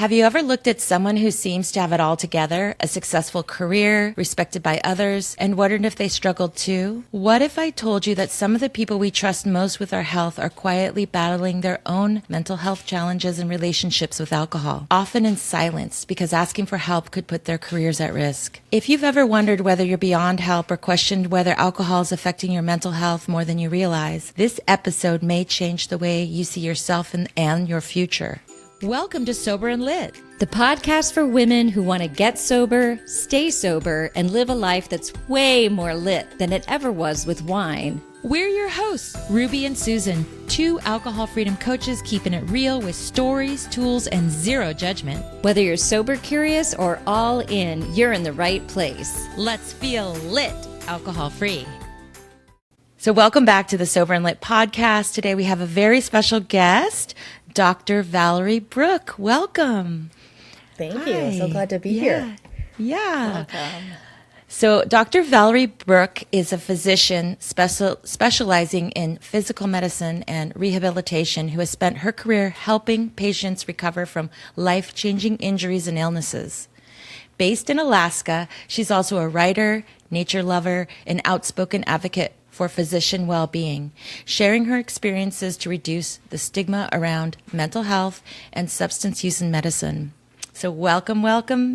Have you ever looked at someone who seems to have it all together, a successful career, respected by others, and wondered if they struggled too? What if I told you that some of the people we trust most with our health are quietly battling their own mental health challenges and relationships with alcohol, often in silence because asking for help could put their careers at risk? If you've ever wondered whether you're beyond help or questioned whether alcohol is affecting your mental health more than you realize, this episode may change the way you see yourself and your future. Welcome to Sober and Lit, the podcast for women who want to get sober, stay sober, and live a life that's way more lit than it ever was with wine. We're your hosts, Ruby and Susan, two alcohol freedom coaches keeping it real with stories, tools, and zero judgment. Whether you're sober curious or all in, you're in the right place. Let's feel lit, alcohol free. So welcome back to the Sober and Lit podcast. Today we have a very special guest, Dr. Valerie Brooke. Welcome. Thank you. So glad to be here. Yeah. Welcome. So Dr. Valerie Brooke is a physician specializing in physical medicine and rehabilitation who has spent her career helping patients recover from life-changing injuries and illnesses. Based in Alaska, she's also a writer, nature lover, and outspoken advocate for physician well-being, sharing her experiences to reduce the stigma around mental health and substance use in medicine. So welcome,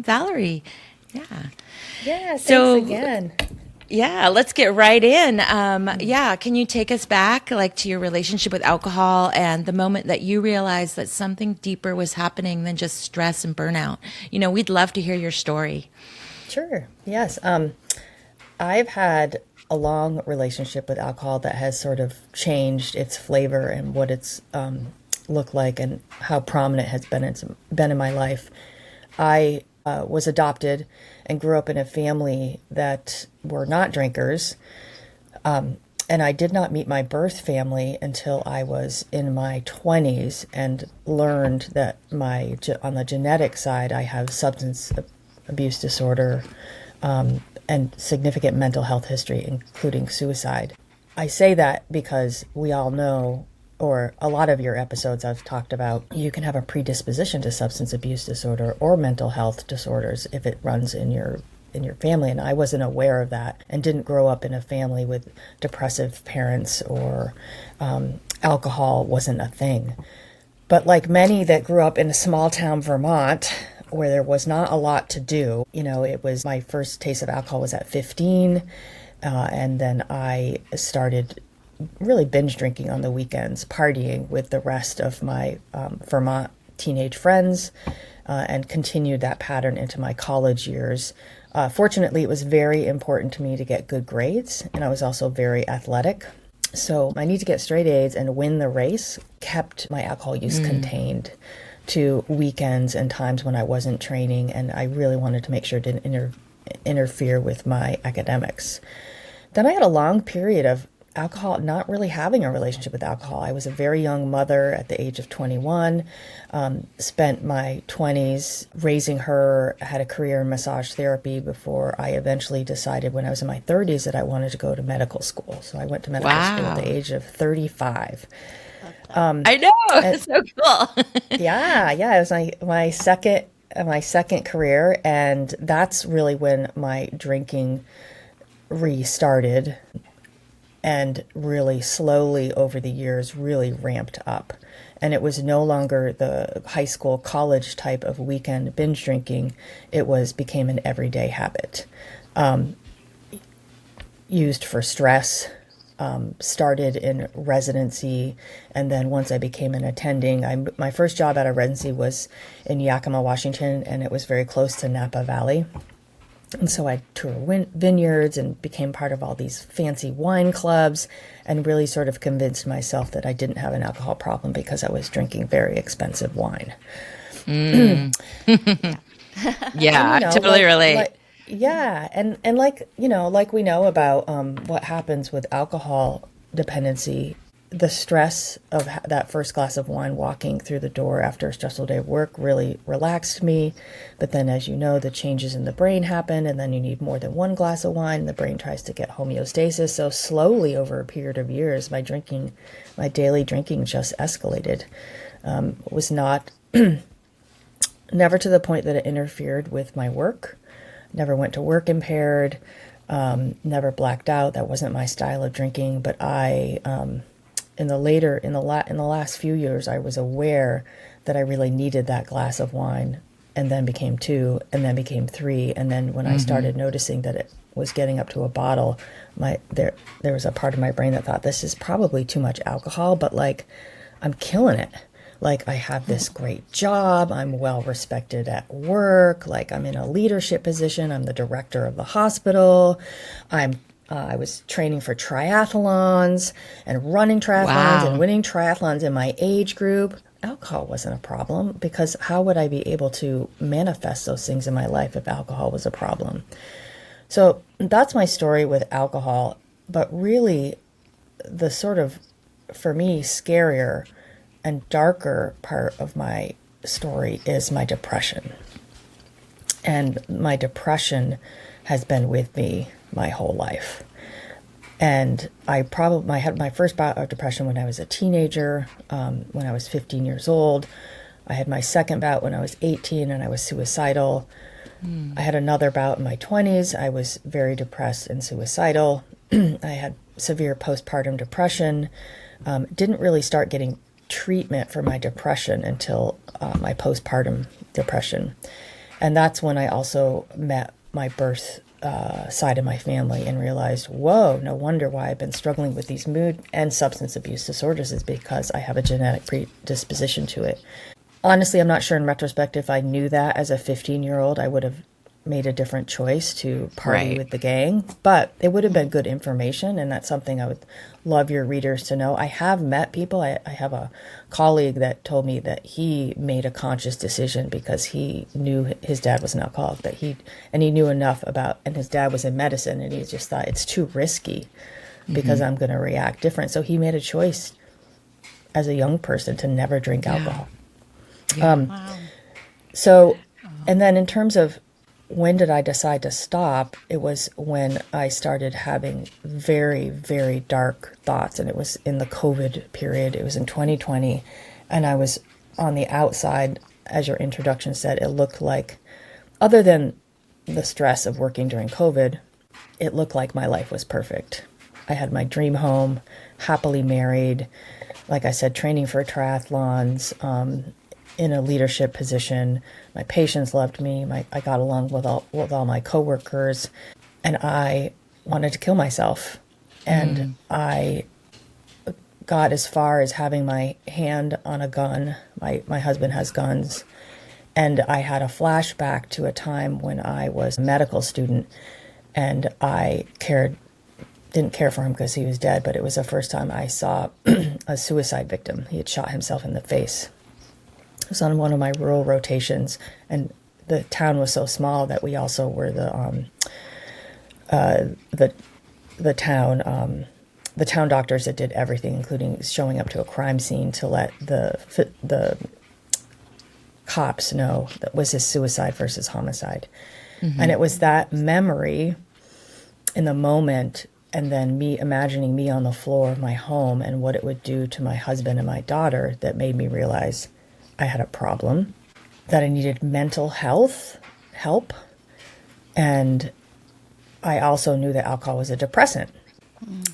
Valerie. Yeah, thanks again. Yeah, let's get right in. Can you take us back to your relationship with alcohol and the moment that you realized that something deeper was happening than just stress and burnout? We'd love to hear your story. Sure. Yes. I've had a long relationship with alcohol that has sort of changed its flavor and what it's looked like and how prominent it has been in my life. I was adopted and grew up in a family that were not drinkers. And I did not meet my birth family until I was in my 20s and learned that on the genetic side, I have substance abuse disorder, and significant mental health history, including suicide. I say that because we all know, or a lot of your episodes I've talked about, you can have a predisposition to substance abuse disorder or mental health disorders if it runs in your family. And I wasn't aware of that and didn't grow up in a family with depressive parents or alcohol wasn't a thing. But like many that grew up in a small town Vermont, where there was not a lot to do. It was my first taste of alcohol was at 15. And then I started really binge drinking on the weekends, partying with the rest of my Vermont teenage friends, and continued that pattern into my college years. Fortunately, it was very important to me to get good grades, and I was also very athletic. So my need to get straight A's and win the race kept my alcohol use contained to weekends and times when I wasn't training, and I really wanted to make sure it didn't interfere with my academics. Then I had a long period of alcohol, not really having a relationship with alcohol. I was a very young mother at the age of 21, spent my 20s raising her, had a career in massage therapy before I eventually decided when I was in my 30s that I wanted to go to medical school. So I went to medical school at the age of 35. I know, it's so cool. yeah, it was my second career, and that's really when my drinking restarted, and really slowly over the years really ramped up. And it was no longer the high school, college type of weekend binge drinking. It became an everyday habit, used for stress. Started in residency, and then once I became an attending, my first job out of residency was in Yakima, Washington, and it was very close to Napa Valley. And so I toured vineyards and became part of all these fancy wine clubs and really sort of convinced myself that I didn't have an alcohol problem because I was drinking very expensive wine. Yeah, I totally relate. And like we know about what happens with alcohol dependency, the stress of that first glass of wine walking through the door after a stressful day of work really relaxed me. But then, as you know, the changes in the brain happen, and then you need more than one glass of wine. The brain tries to get homeostasis. So slowly over a period of years, my daily drinking just escalated. It was not never to the point that it interfered with my work. Never went to work impaired, never blacked out. That wasn't my style of drinking. But in the last few years, I was aware that I really needed that glass of wine, and then became two, and then became three. And then when I started noticing that it was getting up to a bottle, there was a part of my brain that thought, this is probably too much alcohol, but like, I'm killing it. Like, I have this great job. I'm well respected at work. Like, I'm in a leadership position. I'm the director of the hospital. I was training for triathlons and running triathlons and winning triathlons in my age group. Alcohol wasn't a problem, because how would I be able to manifest those things in my life if alcohol was a problem? So that's my story with alcohol. But really, the sort of, for me, scarier and darker part of my story is my depression. And my depression has been with me my whole life. And I had my first bout of depression when I was a teenager, when I was 15 years old. I had my second bout when I was 18, and I was suicidal. I had another bout in my 20s. I was very depressed and suicidal. I had severe postpartum depression. Didn't really start getting treatment for my depression until my postpartum depression. And that's when I also met my birth side of my family and realized, whoa, no wonder why I've been struggling with these mood and substance abuse disorders, is because I have a genetic predisposition to it. Honestly, I'm not sure in retrospect if I knew that as a 15-year-old, I would have made a different choice to party with the gang, but it would have been good information, and that's something I would love your readers to know. I have met people. I have a colleague that told me that he made a conscious decision because he knew his dad was an alcoholic, he knew enough about, and his dad was in medicine, and he just thought it's too risky because I'm going to react different. So he made a choice as a young person to never drink alcohol. So, and then in terms of when did I decide to stop, it was when I started having very, very dark thoughts. And it was in the COVID period. It was in 2020. And I was on the outside, as your introduction said, it looked like, other than the stress of working during COVID, it looked like my life was perfect. I had my dream home, happily married, like I said, training for triathlons, in a leadership position. My patients loved me. I got along with all my coworkers, and I wanted to kill myself. And I got as far as having my hand on a gun. My husband has guns. And I had a flashback to a time when I was a medical student, and I didn't care for him because he was dead, but it was the first time I saw a suicide victim. He had shot himself in the face. It was on one of my rural rotations, and the town was so small that we also were the town doctors that did everything, including showing up to a crime scene to let the cops know that was this suicide versus homicide. And it was that memory in the moment, and then me imagining me on the floor of my home and what it would do to my husband and my daughter, that made me realize I had a problem, that I needed mental health help. And I also knew that alcohol was a depressant.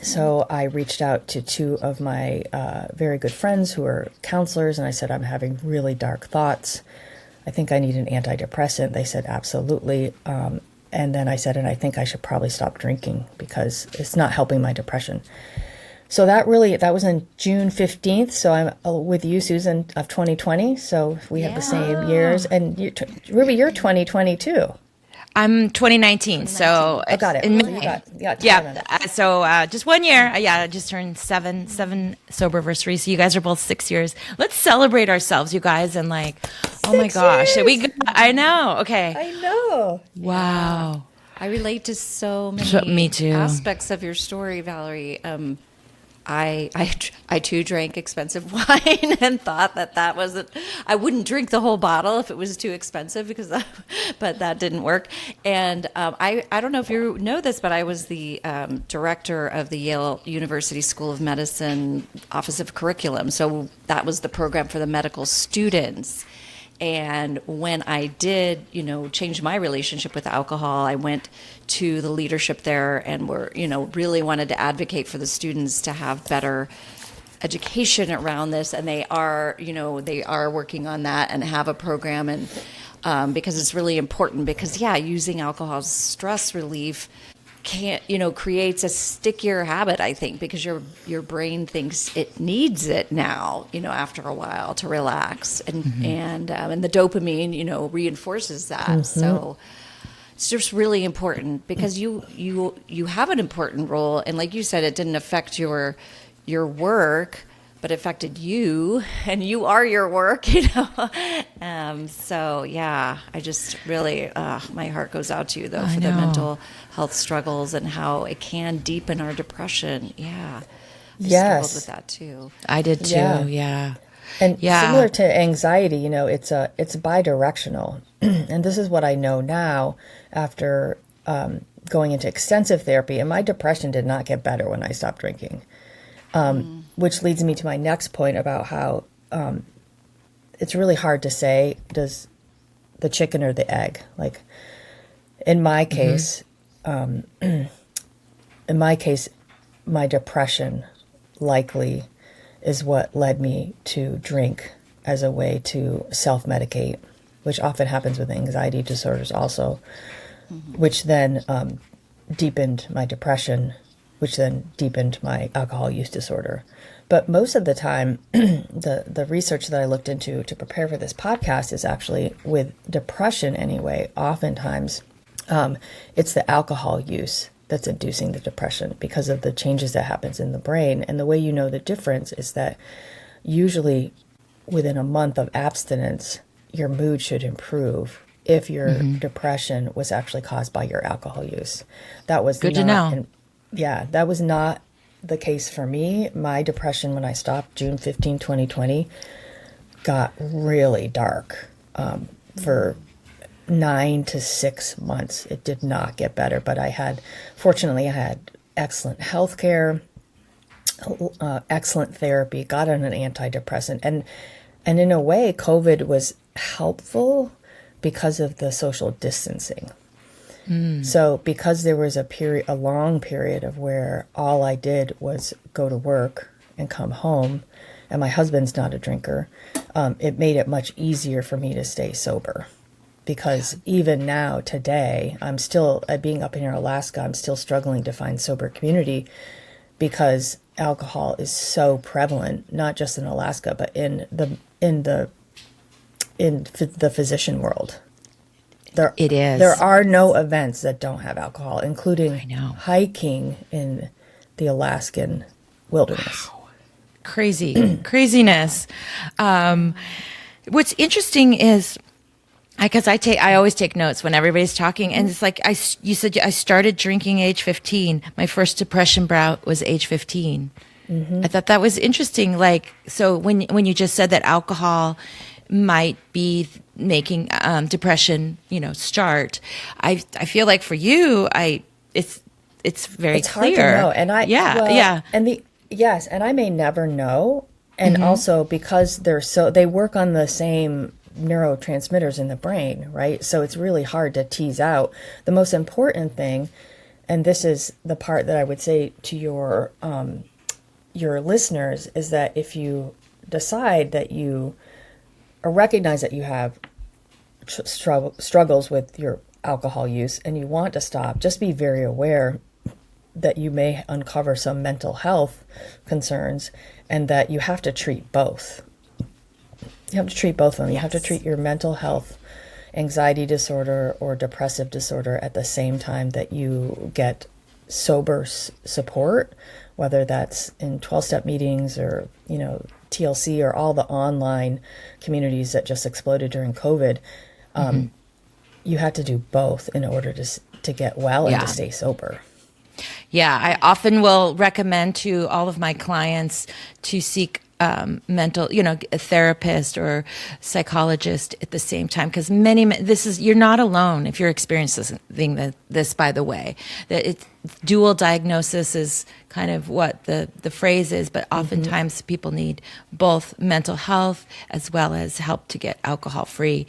So I reached out to two of my very good friends who are counselors, and I said, I'm having really dark thoughts. I think I need an antidepressant. They said, absolutely. And then I said, and I think I should probably stop drinking because it's not helping my depression. So that was on June 15th. So I'm with you, Susan, of 2020. So we have the same years. And Ruby, you're 2020 too. I'm 2019, so I got it. in So May. you got time on it. So just 1 year. I just turned seven sober anniversary. So you guys are both 6 years. Let's celebrate ourselves, you guys, and like, oh my gosh, I know. Okay. I know. Wow. I relate to so many Me too. aspects of your story, Valerie. I too drank expensive wine and thought that wasn't. I wouldn't drink the whole bottle if it was too expensive but that didn't work. And I don't know if you know this, but I was the director of the Yale University School of Medicine Office of Curriculum. So that was the program for the medical students. And when I did, change my relationship with alcohol, I went to the leadership there and really wanted to advocate for the students to have better education around this. And they are working on that and have a program. And because it's really important because, using alcohol as stress relief creates a stickier habit, I think, because your brain thinks it needs it now, after a while to relax, and the dopamine, reinforces that. So it's just really important because you have an important role, and like you said, it didn't affect your work, but it affected you, and you are your work, So I just really, my heart goes out to you though for the mental health struggles and how it can deepen our depression. Yeah. I struggled with that too. I did too. Yeah. And similar to anxiety, it's bidirectional. And this is what I know now after going into extensive therapy. And my depression did not get better when I stopped drinking. Which leads me to my next point about how it's really hard to say, does the chicken or the egg? Like in my case, my depression likely is what led me to drink as a way to self-medicate, which often happens with anxiety disorders also, which then deepened my depression, which then deepened my alcohol use disorder. But most of the time, the research that I looked into to prepare for this podcast is actually with depression anyway. Oftentimes, it's the alcohol use that's inducing the depression because of the changes that happens in the brain. And the way you know the difference is that usually within a month of abstinence, your mood should improve if your depression was actually caused by your alcohol use. That was good to know. That was not the case for me. My depression when I stopped June 15, 2020, got really dark for 9 to 6 months. It did not get better, but fortunately I had excellent health care, excellent therapy, got on an antidepressant. And in a way, COVID was helpful because of the social distancing. So because there was a long period of where all I did was go to work and come home, and my husband's not a drinker, it made it much easier for me to stay sober. Because even now, today, I'm still, being up here in Alaska, I'm still struggling to find sober community because alcohol is so prevalent, not just in Alaska, but in the physician world. It is. There are no events that don't have alcohol, including hiking in the Alaskan wilderness. Wow. Craziness. What's interesting is, because I always take notes when everybody's talking, and it's like you said I started drinking age 15. My first depression bout was age 15. I thought that was interesting. Like, so when you just said that alcohol might be making depression, start, I feel like for you, it's very clear. Hard to know, and and I may never know, and also because they work on the same neurotransmitters in the brain, right? So it's really hard to tease out. The most important thing, and this is the part that I would say to your listeners, is that if you decide that you or recognize that you have struggles with your alcohol use and you want to stop, just be very aware that you may uncover some mental health concerns and that you have to treat both. You have to treat both of them. You have to treat your mental health, anxiety disorder or depressive disorder at the same time that you get sober support, whether that's in 12-step meetings or, TLC or all the online communities that just exploded during COVID. You had to do both in order to get well and to stay sober. Yeah, I often will recommend to all of my clients to seek mental, a therapist or psychologist at the same time. Because you're not alone if you're experiencing this, by the way. That it's dual diagnosis is kind of what the phrase is, but oftentimes people need both mental health as well as help to get alcohol free.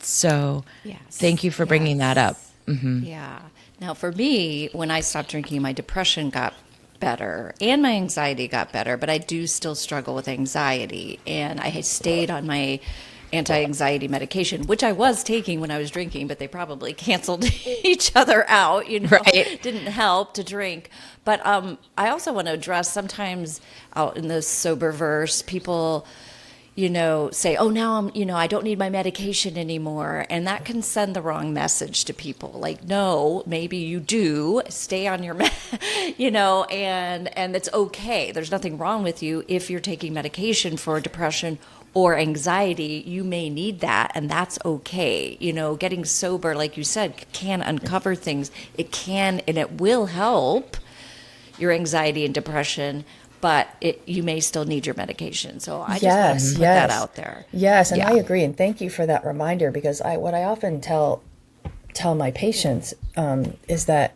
So Yes. thank you for bringing that up. Yeah. Now, for me, when I stopped drinking, my depression got better and my anxiety got better, but I do still struggle with anxiety. And I had stayed on my anti-anxiety medication, which I was taking when I was drinking, but they probably canceled each other out, Right. Didn't help to drink. But I also want to address sometimes out in the sober verse, people say, oh, now I don't need my medication anymore. And that can send the wrong message to people. Like, no, maybe you do stay on your, and it's okay. There's nothing wrong with you if you're taking medication for depression or anxiety. You may need that, and that's okay. Getting sober, like you said, can uncover things. It can, and it will help your anxiety and depression, but you may still need your medication. So I just want to put that out there. Yes, and I agree. And thank you for that reminder, because what I often tell my patients is that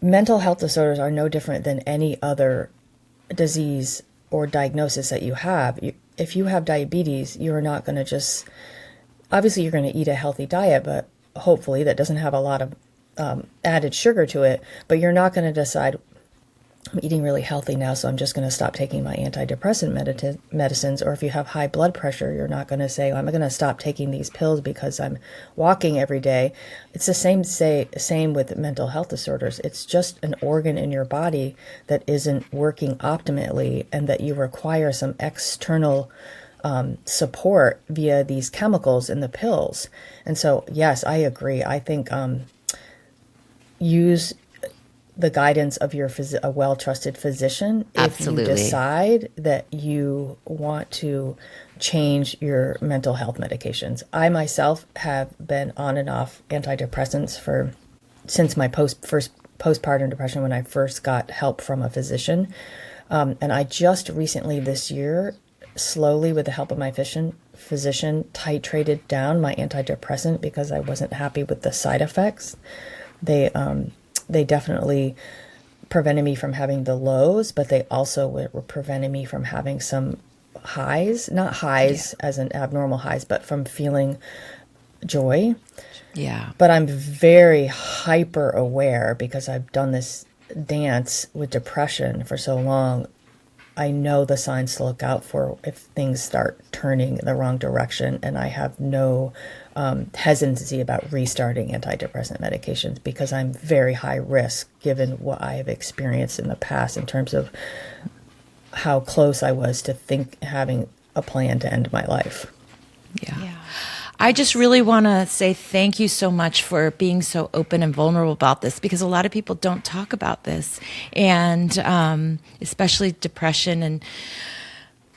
mental health disorders are no different than any other disease or diagnosis that you have. If you have diabetes, you're not going to just, obviously you're going to eat a healthy diet, but hopefully that doesn't have a lot of added sugar to it, but you're not going to decide, I'm eating really healthy now, so I'm just going to stop taking my antidepressant medicines. Or if you have high blood pressure, you're not going to say, I'm going to stop taking these pills because I'm walking every day. It's the same with mental health disorders. It's just an organ in your body that isn't working optimally, and that you require some external support via these chemicals in the pills. And so, yes, I agree. I think use the guidance of a well-trusted physician. Absolutely. If you decide that you want to change your mental health medications. I myself have been on and off antidepressants since my first postpartum depression, when I first got help from a physician. And I just recently this year, slowly with the help of my physician, titrated down my antidepressant because I wasn't happy with the side effects. They definitely prevented me from having the lows, but they also were preventing me from having some highs, not highs as an abnormal highs, but from feeling joy. Yeah. But I'm very hyper aware, because I've done this dance with depression for so long. I know the signs to look out for if things start turning in the wrong direction, and I have no hesitancy about restarting antidepressant medications, because I'm very high risk given what I have experienced in the past in terms of how close I was to having a plan to end my life. Yeah. I just really want to say thank you so much for being so open and vulnerable about this, because a lot of people don't talk about this, and especially depression,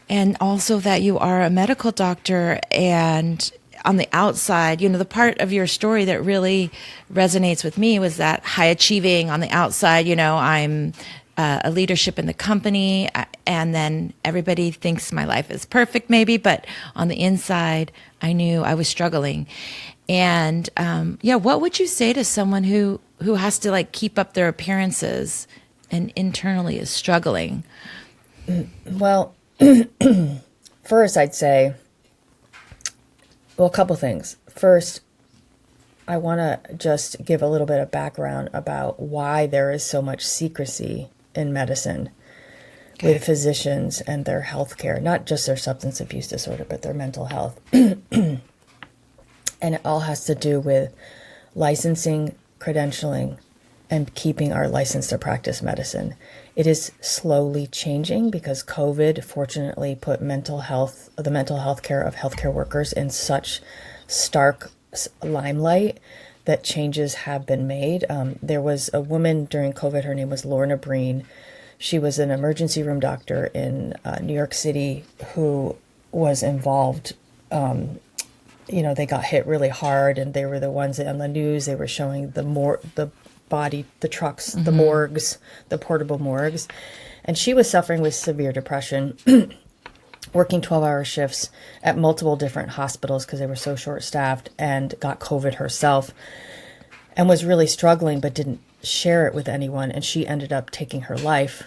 and also that you are a medical doctor. And on the outside, the part of your story that really resonates with me was that high achieving on the outside. I'm a leadership in the company, and then everybody thinks my life is perfect maybe, but on the inside I knew I was struggling. And what would you say to someone who has to keep up their appearances and internally is struggling? Well, first I'd say, a couple things. First, I want to just give a little bit of background about why there is so much secrecy in medicine with physicians and their health care, not just their substance abuse disorder, but their mental health. And it all has to do with licensing, credentialing, and keeping our license to practice medicine. It is slowly changing because COVID fortunately put the mental health care of healthcare workers in such stark limelight that changes have been made. There was a woman during COVID, her name was Lorna Breen. She was an emergency room doctor in New York City who was involved. They got hit really hard, and they were the ones that on the news, they were showing the trucks, the portable morgues. And she was suffering with severe depression. working 12-hour shifts at multiple different hospitals because they were so short-staffed, and got COVID herself and was really struggling but didn't share it with anyone. And she ended up taking her life,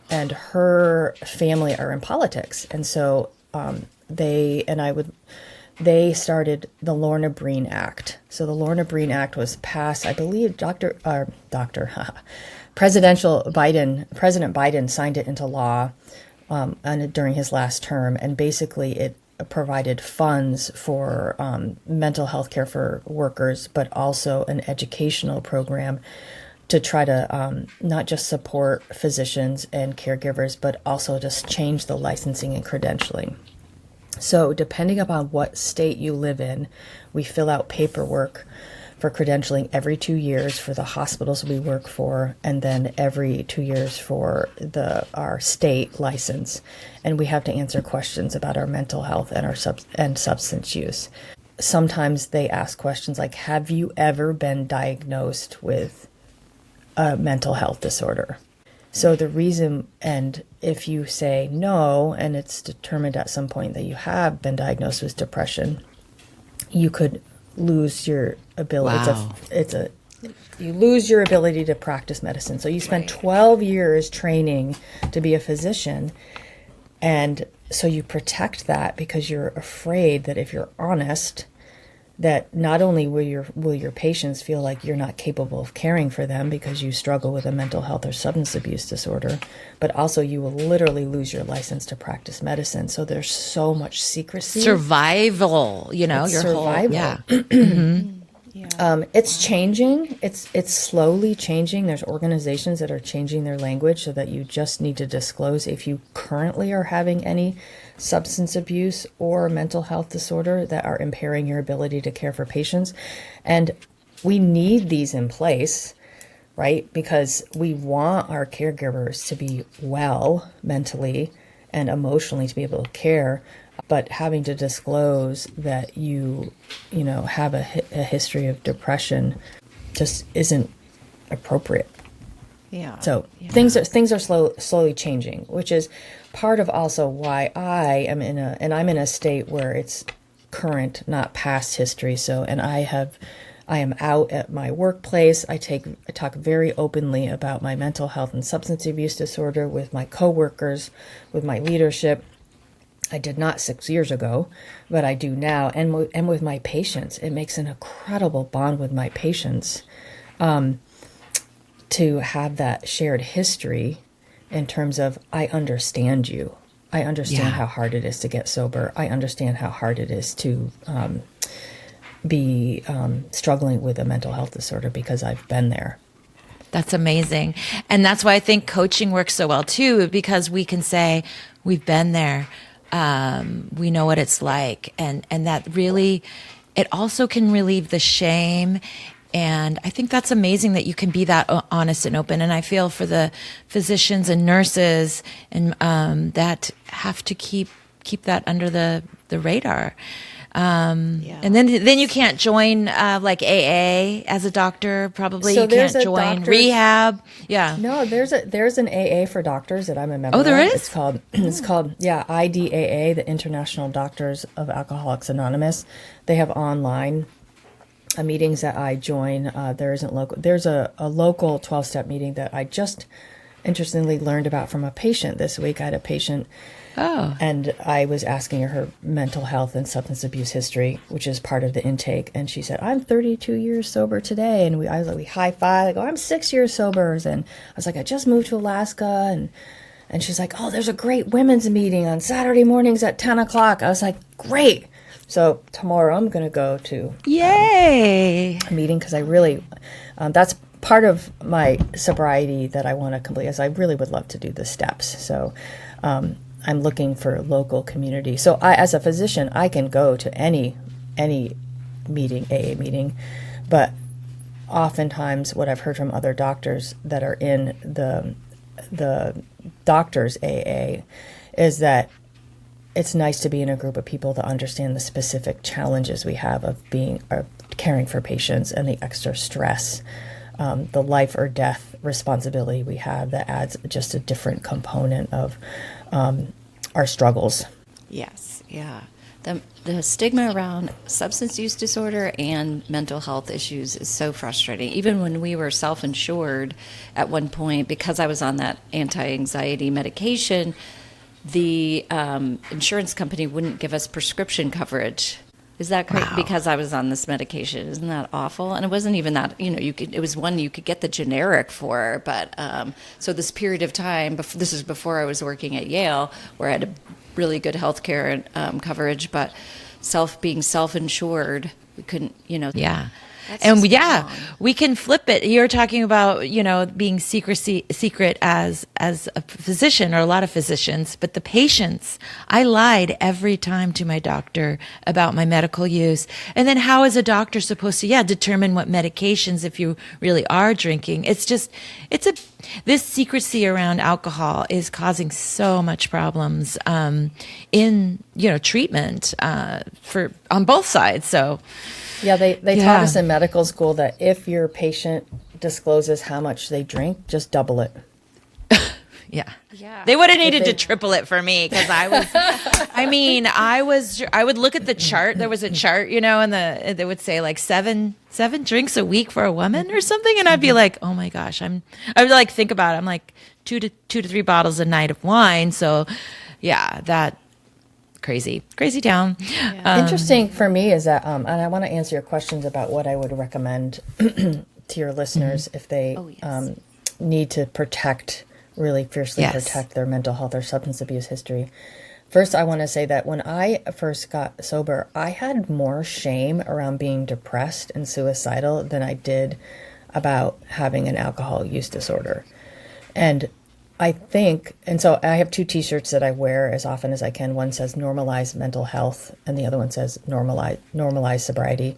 and her family are in politics. And so they started the Lorna Breen Act. So the Lorna Breen Act was passed, I believe, President Biden signed it into law during his last term, and basically it provided funds for mental health care for workers, but also an educational program to try to not just support physicians and caregivers, but also just change the licensing and credentialing. So depending upon what state you live in, we fill out paperwork for credentialing every 2 years for the hospitals we work for, and then every 2 years for our state license. And we have to answer questions about our mental health and our substance use. Sometimes they ask questions like, have you ever been diagnosed with a mental health disorder? So the reason, and if you say no, and it's determined at some point that you have been diagnosed with depression, you could lose your ability. Wow. You lose your ability to practice medicine. So you spend 12 years training to be a physician, and so you protect that because you're afraid that if you're honest, that not only will your patients feel like you're not capable of caring for them because you struggle with a mental health or substance abuse disorder, but also you will literally lose your license to practice medicine. So there's so much secrecy. Survival, It's your survival. whole, It's changing. It's slowly changing. There's organizations that are changing their language so that you just need to disclose if you currently are having any substance abuse or mental health disorder that are impairing your ability to care for patients. And we need these in place, right? Because we want our caregivers to be well mentally and emotionally to be able to care. But having to disclose that you have a history of depression just isn't appropriate. Yeah. So things are slowly changing, which is part of also why I'm in a state where it's current, not past history. So, and I am out at my workplace. I talk very openly about my mental health and substance abuse disorder with my coworkers, with my leadership. I did not 6 years ago, but I do now. And with my patients, it makes an incredible bond with my patients to have that shared history in terms of, I understand you. I understand how hard it is to get sober. I understand how hard it is to be struggling with a mental health disorder because I've been there. That's amazing. And that's why I think coaching works so well too, because we can say, we've been there. We know what it's like. And that really, it also can relieve the shame. And I think that's amazing that you can be that honest and open. And I feel for the physicians and nurses and that have to keep that under the radar. And then you can't join like AA as a doctor. Probably So you there's can't a join doctor's- rehab. Yeah. No, there's an AA for doctors that I'm a member Oh, there of. is? It's called IDAA, the International Doctors of Alcoholics Anonymous. They have online meetings that I join. There's a local 12-step meeting that I just interestingly learned about from a patient this week. I had a patient and I was asking her mental health and substance abuse history, which is part of the intake. And she said, I'm 32 years sober today. And we high-five. I go, I'm 6 years sober. And I was like, I just moved to Alaska. And she's like, oh, there's a great women's meeting on Saturday mornings at 10 o'clock. I was like, great. So tomorrow I'm going to go to Yay. a meeting because I really, that's part of my sobriety that I want to complete, is I really would love to do the steps. So I'm looking for local community. So as a physician, I can go to any meeting, AA meeting, but oftentimes what I've heard from other doctors that are in the doctors AA is that it's nice to be in a group of people that understand the specific challenges we have of caring for patients and the extra stress, the life or death responsibility we have that adds just a different component of our struggles. Yes, yeah. The stigma around substance use disorder and mental health issues is so frustrating. Even when we were self-insured at one point, because I was on that anti-anxiety medication, the insurance company wouldn't give us prescription coverage. Is that correct? Wow. Because I was on this medication. Isn't that awful? And it wasn't even that, it was one you could get the generic for. But so this period of time, this is before I was working at Yale, where I had a really good health care coverage, but being self-insured, we couldn't, Yeah. That's And just wrong. we can flip it. You're talking about, being secret as a physician, or a lot of physicians, but the patients, I lied every time to my doctor about my medical use. And then how is a doctor supposed to, determine what medications, if you really are drinking? This secrecy around alcohol is causing so much problems, in, treatment, on both sides. So, Yeah, they taught Yeah. us in medical school that if your patient discloses how much they drink, just double it. yeah. Yeah. They would have needed they- to triple it for me, because I would look at the chart. There was a chart, and they would say like seven drinks a week for a woman or something. And I'd be like, oh my gosh, I would like think about it. I'm like two to 3 bottles a night of wine. So yeah, that crazy town. Interesting for me is that, and I want to answer your questions about what I would recommend to your listeners if they Oh, yes. need to really fiercely Yes. protect their mental health or substance abuse history. First, I want to say that when I first got sober, I had more shame around being depressed and suicidal than I did about having an alcohol use disorder. And I think, and so I have 2 t-shirts that I wear as often as I can. One says normalize mental health, and the other one says normalize sobriety.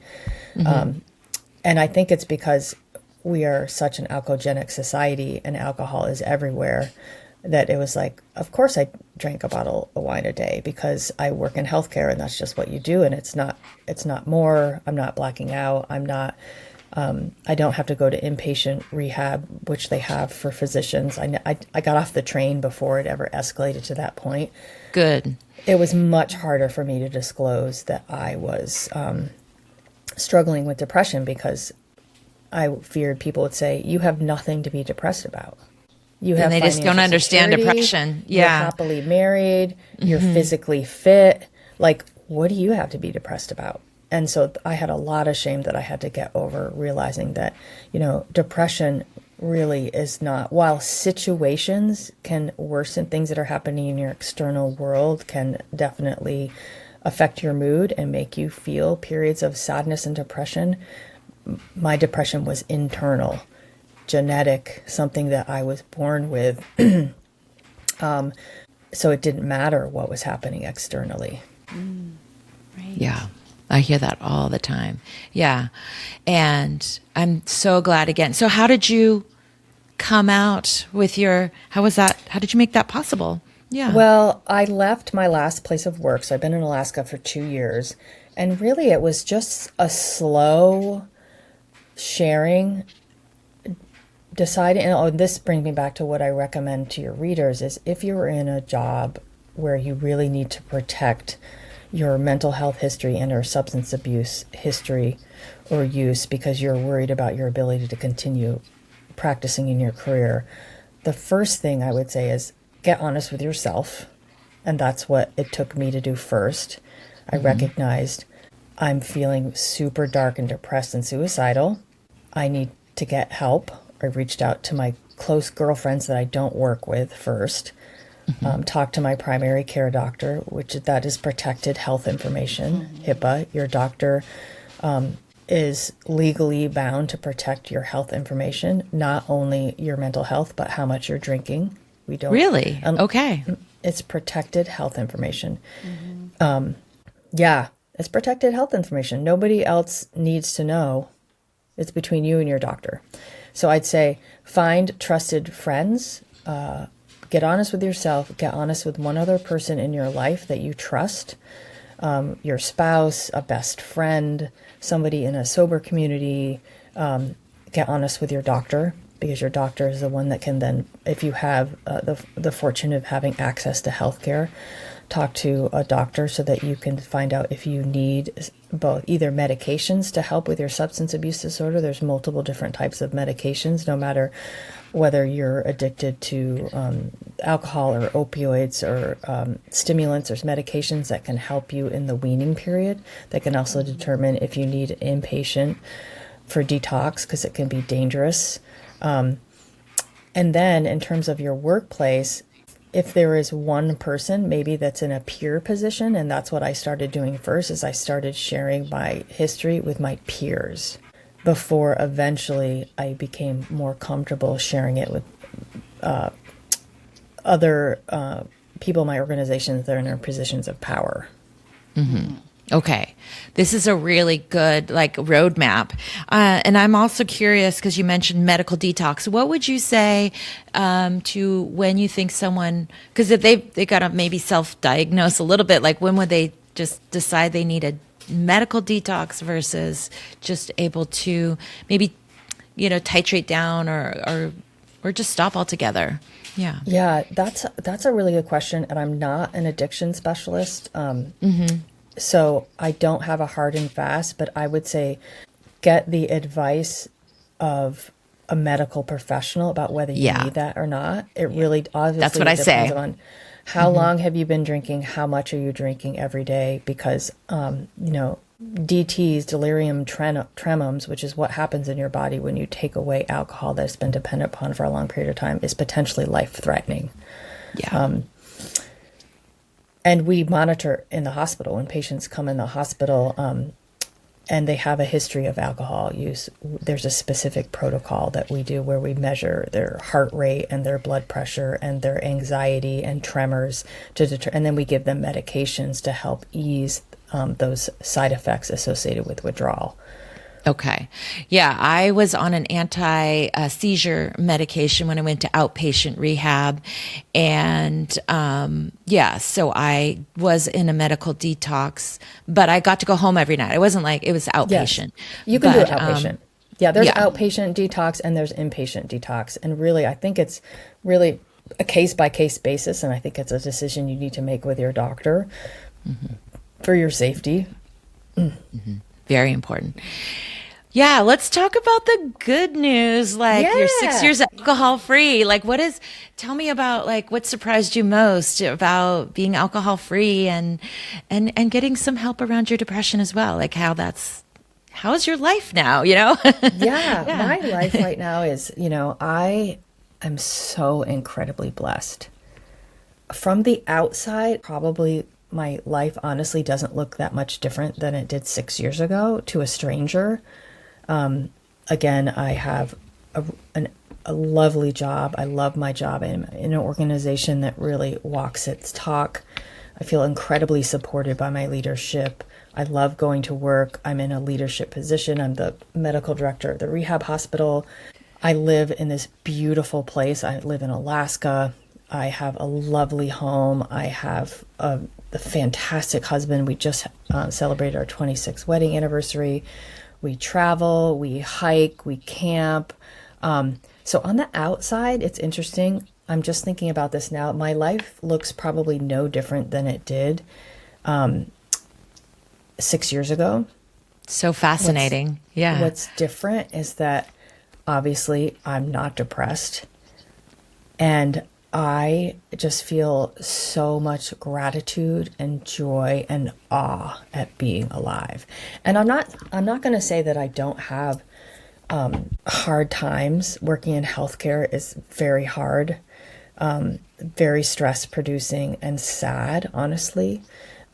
And I think it's because we are such an alcoholic society and alcohol is everywhere, that it was like, of course I drank a bottle of wine a day because I work in healthcare and that's just what you do. And it's not more, I'm not blacking out. I don't have to go to inpatient rehab, which they have for physicians. I got off the train before it ever escalated to that point. Good. It was much harder for me to disclose that I was struggling with depression, because I feared people would say, you have nothing to be depressed about. You have And they just don't financial understand security, depression. You're Yeah. happily married. You're physically fit. Like, what do you have to be depressed about? And so I had a lot of shame that I had to get over, realizing that, depression really is not, while situations can worsen, things that are happening in your external world can definitely affect your mood and make you feel periods of sadness and depression. My depression was internal, genetic, something that I was born with. So it didn't matter what was happening externally. Right. Yeah. I hear that all the time. Yeah. And I'm so glad again. So how did you come out with how was that? How did you make that possible? Yeah. Well, I left my last place of work. So I've been in Alaska for 2 years. And really, it was just a slow sharing, deciding. And this brings me back to what I recommend to your readers is if you're in a job where you really need to protect your mental health history and or substance abuse history or use because you're worried about your ability to continue practicing in your career, the first thing I would say is get honest with yourself. And that's what it took me to do first. I recognized I'm feeling super dark and depressed and suicidal. I need to get help. I reached out to my close girlfriends that I don't work with first. Talk to my primary care doctor, that is protected health information, HIPAA. Your doctor is legally bound to protect your health information, not only your mental health, but how much you're drinking. We don't Really? Okay. It's protected health information. Yeah, it's protected health information. Nobody else needs to know. It's between you and your doctor. So I'd say find trusted friends. Get honest with yourself. Get honest with one other person in your life that you trust. Your spouse, a best friend, somebody in a sober community. Get honest with your doctor, because your doctor is the one that can then, if you have the fortune of having access to healthcare, talk to a doctor so that you can find out if you need both either medications to help with your substance abuse disorder. There's multiple different types of medications, no matter whether you're addicted to alcohol or opioids or stimulants. There's medications that can help you in the weaning period that can also determine if you need inpatient for detox, because it can be dangerous. And then in terms of your workplace, if there is one person maybe that's in a peer position, and that's what I started doing first, is I started sharing my history with my peers before eventually I became more comfortable sharing it with other people in my organization that are in their positions of power. Mm-hmm. Okay. This is a really good roadmap. And I'm also curious, because you mentioned medical detox. What would you say to when you think someone, because they got to maybe self-diagnose a little bit, when would they just decide they need a medical detox versus just able to maybe, titrate down or just stop altogether? Yeah. Yeah, that's a really good question. And I'm not an addiction specialist. So I don't have a hard and fast, but I would say get the advice of a medical professional about whether you need that or not. It really obviously that's what I depends say. On how long have you been drinking, how much are you drinking every day? Because, DTs, delirium tremens, which is what happens in your body when you take away alcohol that's been dependent upon for a long period of time, is potentially life-threatening. Yeah. And we monitor in the hospital when patients come in the hospital and they have a history of alcohol use. There's a specific protocol that we do where we measure their heart rate and their blood pressure and their anxiety and tremors and then we give them medications to help ease those side effects associated with withdrawal. Okay. Yeah, I was on an anti-seizure medication when I went to outpatient rehab. And so I was in a medical detox, but I got to go home every night. It wasn't it was outpatient. Yes. You can do it outpatient. There's outpatient detox and there's inpatient detox. And really, I think it's really a case-by-case basis. And I think it's a decision you need to make with your doctor for your safety. Mm-hmm. Very important. Yeah, let's talk about the good news. You're 6 years alcohol free. Tell me about what surprised you most about being alcohol free and getting some help around your depression as well. How's your life now, My life right now is, I am so incredibly blessed. From the outside, probably my life honestly doesn't look that much different than it did 6 years ago to a stranger. Again, I have a lovely job. I love my job. I'm in an organization that really walks its talk. I feel incredibly supported by my leadership. I love going to work. I'm in a leadership position. I'm the medical director of the rehab hospital. I live in this beautiful place. I live in Alaska. I have a lovely home. I have a fantastic husband. We just celebrated our 26th wedding anniversary. We travel, we hike, we camp. So on the outside, it's interesting. I'm just thinking about this now. My life looks probably no different than it did 6 years ago. So fascinating. What's different is that obviously I'm not depressed. And I just feel so much gratitude and joy and awe at being alive. And I'm not going to say that I don't have hard times. Working in healthcare is very hard, very stress producing and sad, honestly.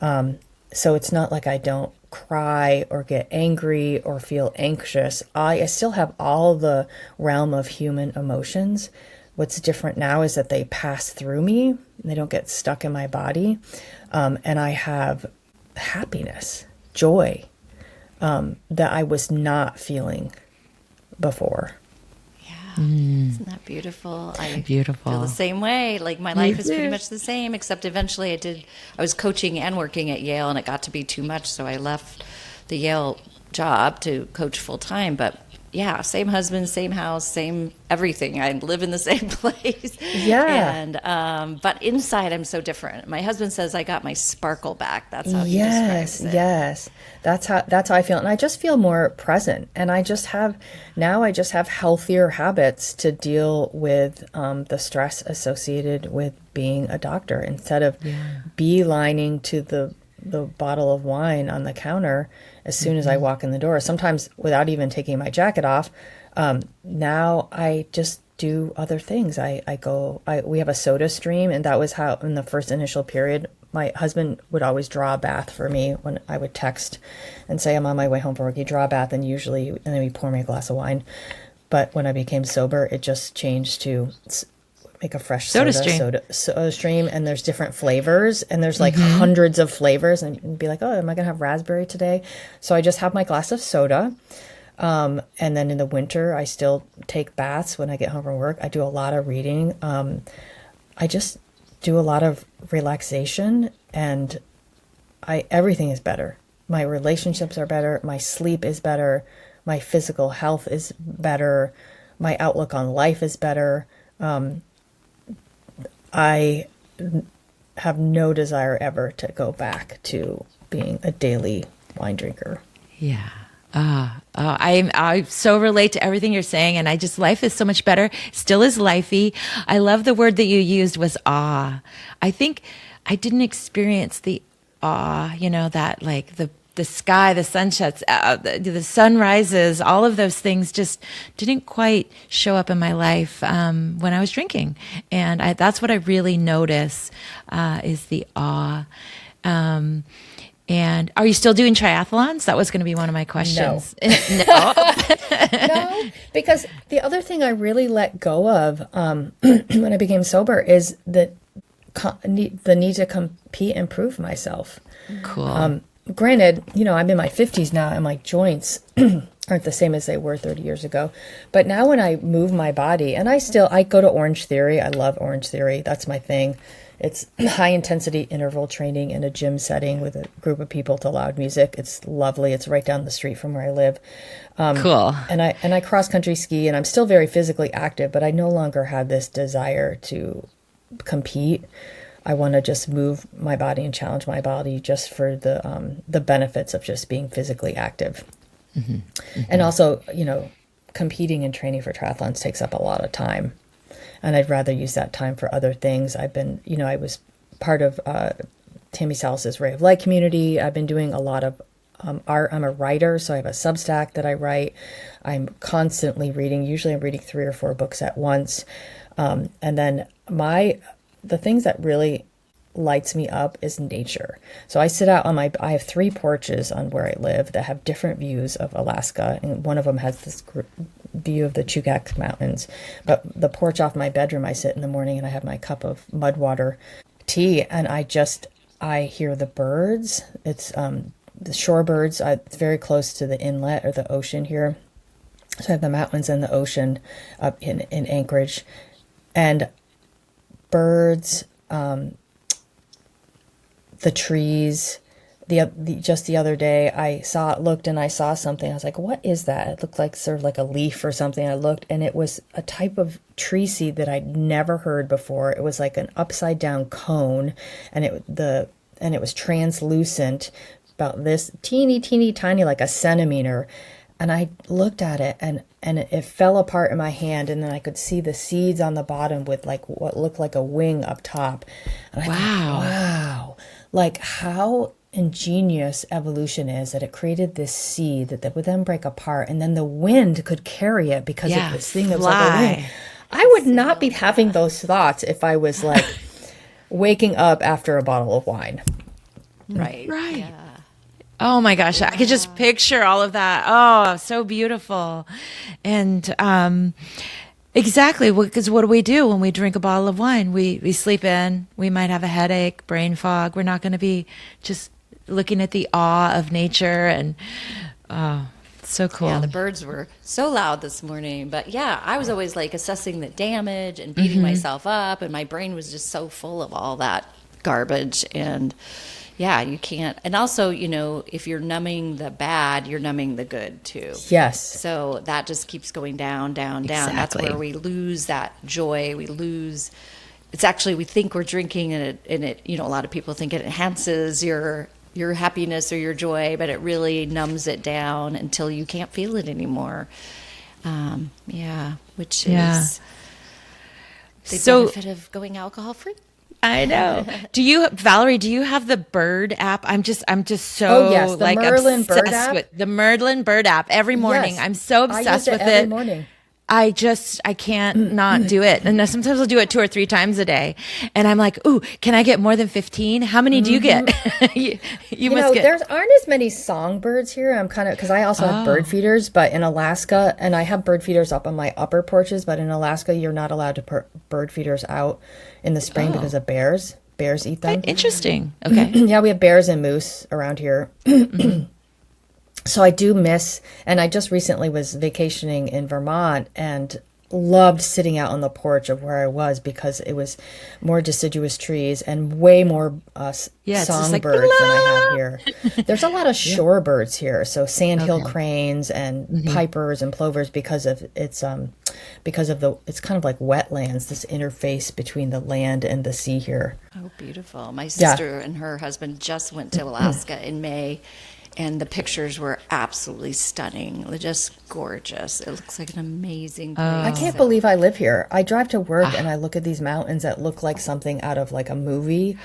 So it's not like I don't cry or get angry or feel anxious. I still have all the realm of human emotions. What's different now is that they pass through me. They don't get stuck in my body. And I have happiness, joy, that I was not feeling before. Yeah. Isn't that beautiful? I feel the same way. My life is pretty much the same, except eventually I was coaching and working at Yale, and it got to be too much. So I left the Yale job to coach full time. But yeah, same husband, same house, same everything. I live in the same place. Yeah. And but inside I'm so different. My husband says I got my sparkle back. That's how he Yes, describes it. yes. That's how I feel. And I just feel more present. And I just have healthier habits to deal with the stress associated with being a doctor instead of beelining to the bottle of wine on the counter as soon as I walk in the door, sometimes without even taking my jacket off. Now I just do other things. We have a soda stream, and that was how in the first initial period, my husband would always draw a bath for me when I would text and say I'm on my way home from work. He'd draw a bath, and then he'd pour me a glass of wine. But when I became sober, it just changed to make a fresh soda stream, and there's different flavors, and there's like hundreds of flavors, and be like, oh, am I gonna have raspberry today? So I just have my glass of soda. And then in the winter, I still take baths when I get home from work. I do a lot of reading. I just do a lot of relaxation, and everything is better. My relationships are better. My sleep is better. My physical health is better. My outlook on life is better. I have no desire ever to go back to being a daily wine drinker. Yeah. I so relate to everything you're saying, and life is so much better. Still is lifey. I love the word that you used was awe. I think I didn't experience the awe, that like the sky, the sun sets, the sun rises, all of those things just didn't quite show up in my life when I was drinking. And that's what I really notice is the awe. And are you still doing triathlons? That was going to be one of my questions. No. No, because the other thing I really let go of when I became sober is the need to compete and prove myself. Cool. Granted, I'm in my 50s now, and my joints aren't the same as they were 30 years ago. But now when I move my body, and I go to Orange Theory. I love Orange Theory. That's my thing. It's high intensity interval training in a gym setting with a group of people to loud music. It's lovely. It's right down the street from where I live. Cool. And I cross country ski, and I'm still very physically active, but I no longer have this desire to compete. I want to just move my body and challenge my body just for the benefits of just being physically active. Mm-hmm. Mm-hmm. And also, competing and training for triathlons takes up a lot of time. And I'd rather use that time for other things. I was part of Tammy Salas's Ray of Light community. I've been doing a lot of art. I'm a writer, so I have a Substack that I write. I'm constantly reading. Usually I'm reading 3 or 4 books at once. And then the things that really lights me up is nature. So I sit out I have 3 porches on where I live that have different views of Alaska. And one of them has this view of the Chugach Mountains. But the porch off my bedroom, I sit in the morning and I have my cup of Mudwater tea, and I hear the birds. It's the shorebirds. It's very close to the inlet or the ocean here. So I have the mountains and the ocean up in Anchorage. And birds, the trees. Just the other day, I saw something. I was like, what is that? It looked like sort of like a leaf or something. I looked, and it was a type of tree seed that I'd never heard before. It was like an upside down cone, and it was translucent, about this teeny tiny, like a centimeter. And I looked at it, and it fell apart in my hand, and then I could see the seeds on the bottom with like what looked like a wing up top. And I thought, wow, like how ingenious evolution is that it created this seed that would then break apart, and then the wind could carry it because of this thing that was like a wing. I would not be having those thoughts if I was like waking up after a bottle of wine. Right. Yeah. Oh my gosh, I could just picture all of that. Oh, so beautiful. And exactly, because what do we do when we drink a bottle of wine? We sleep in, we might have a headache, brain fog. We're not going to be just looking at the awe of nature, and so cool. Yeah, the birds were so loud this morning. But yeah, I was always like assessing the damage and beating myself up, and my brain was just so full of all that garbage. And Yeah, you can't. And also, if you're numbing the bad, you're numbing the good too. Yes. So that just keeps going down, down, down. That's Exactly. where we lose that joy. It's actually, we think we're drinking and it, a lot of people think it enhances your happiness or your joy, but it really numbs it down until you can't feel it anymore. Which is the benefit of going alcohol free. I know. Valerie, do you have the Bird app? I'm just so Oh, yes, the Merlin Bird obsessed app? with the Merlin Bird app every morning. Yes. I'm so I obsessed use with every it. morning. I can't not do it. And sometimes I'll do it 2 or 3 times a day. And I'm like, ooh, can I get more than 15? How many do you get? you must get. There aren't as many songbirds here. I'm kind of, because I also have bird feeders, but in Alaska, and I have bird feeders up on my upper porches, but in Alaska, you're not allowed to put bird feeders out in the spring because of bears. Bears eat them. Interesting. Okay. Yeah, we have bears and moose around here. So I do miss, and I just recently was vacationing in Vermont and loved sitting out on the porch of where I was because it was more deciduous trees and way more it's just like, songbirds than I have here. There's a lot of shorebirds here, so sandhill cranes and pipers and plovers because of it's kind of like wetlands, this interface between the land and the sea here. Oh, beautiful. My sister and her husband just went to Alaska in May. And the pictures were absolutely stunning. They're just gorgeous. It looks like an amazing place. I can't believe I live here. I drive to work and I look at these mountains that look like something out of like a movie.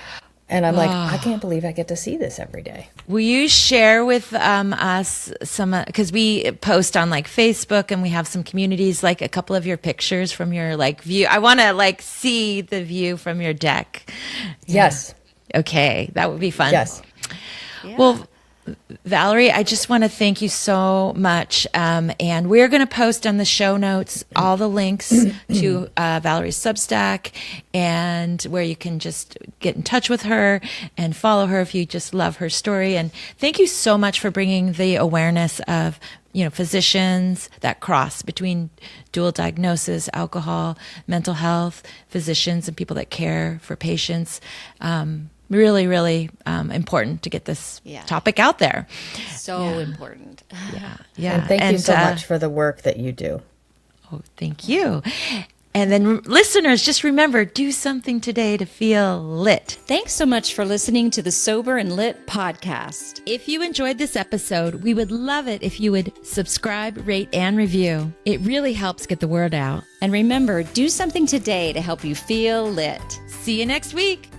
And I'm like, I can't believe I get to see this every day. Will you share with us some, because we post on like Facebook and we have some communities, like a couple of your pictures from your like view. I want to like see the view from your deck. Yes. Okay. That would be fun. Yes. Yeah. Well, Valerie, I just want to thank you so much. And we're going to post on the show notes all the links to Valerie's Substack and where you can just get in touch with her and follow her if you just love her story. And thank you so much for bringing the awareness of, physicians, that cross between dual diagnosis, alcohol, mental health, physicians and people that care for patients. Really, really important to get this topic out there. So important. Yeah. And thank you so much for the work that you do. Oh, thank you. And then listeners, just remember, do something today to feel lit. Thanks so much for listening to the Sober and Lit podcast. If you enjoyed this episode, we would love it if you would subscribe, rate, and review. It really helps get the word out. And remember, do something today to help you feel lit. See you next week.